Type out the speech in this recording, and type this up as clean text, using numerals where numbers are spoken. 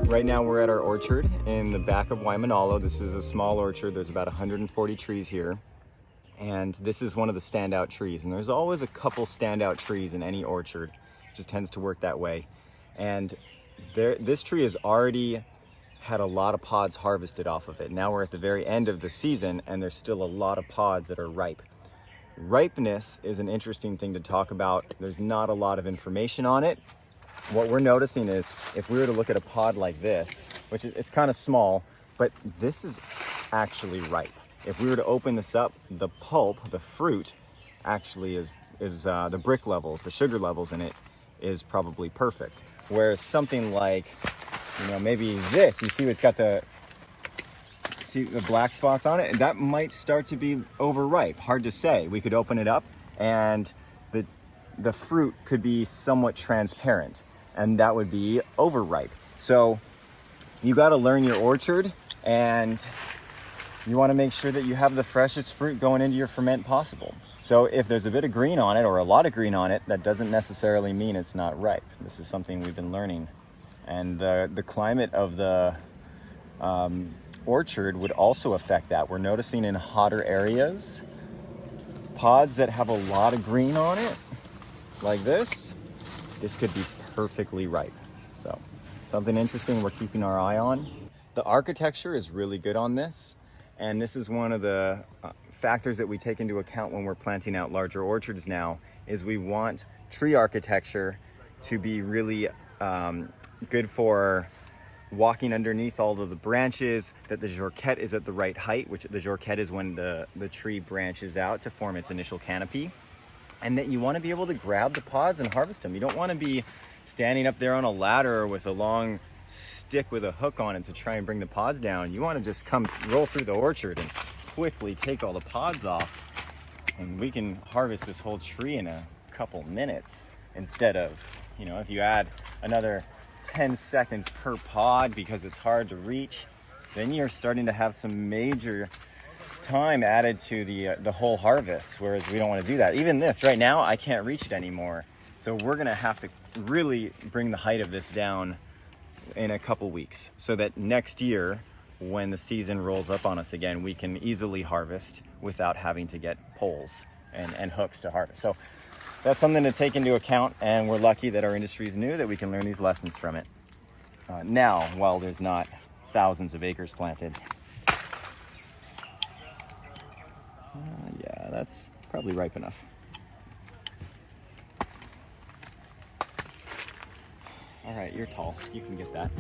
Right now we're at our orchard in the back of Waimanalo. This is a small orchard. There's about 140 trees here. And this is one of the standout trees. And there's always a couple standout trees in any orchard. It just tends to work that way. And this tree has already had a lot of pods harvested off of it. Now we're at the very end of the season and there's still a lot of pods that are ripe. Ripeness is an interesting thing to talk about. There's not a lot of information on it. What we're noticing is if we were to look at a pod like this, which it's kind of small, but this is actually ripe. If we were to open this up, the pulp, the fruit, actually is the brick levels, the sugar levels in it is probably perfect. Whereas something like, maybe this, you see it's got the black spots on it, and that might start to be overripe. Hard to say. We could open it up and the fruit could be somewhat transparent, and that would be overripe. So you got to learn your orchard, and you want to make sure that you have the freshest fruit going into your ferment possible. So if there's a bit of green on it or a lot of green on it, that doesn't necessarily mean it's not ripe. This is something we've been learning. And the climate of the orchard would also affect that. We're noticing in hotter areas, pods that have a lot of green on it, like this could be perfectly ripe. So something interesting we're keeping our eye on. The architecture is really good on this, and this is one of the factors that we take into account when we're planting out larger orchards now, is we want tree architecture to be really good for walking underneath all of the branches, that the jorquette is at the right height, which the jorquette is when the tree branches out to form its initial canopy, and that you want to be able to grab the pods and harvest them. You don't want to be standing up there on a ladder with a long stick with a hook on it to try and bring the pods down. You want to just roll through the orchard and quickly take all the pods off, and we can harvest this whole tree in a couple minutes instead of, if you add another 10 seconds per pod because it's hard to reach, then you're starting to have some major time added to the whole harvest, whereas we don't want to do that. Even this right now, I can't reach it anymore. So we're gonna have to really bring the height of this down in a couple weeks so that next year, when the season rolls up on us again, we can easily harvest without having to get poles and hooks to harvest. So that's something to take into account, and we're lucky that our industry is new, that we can learn these lessons from it. Now, while there's not thousands of acres planted. Yeah, that's probably ripe enough. All right, you're tall. You can get that.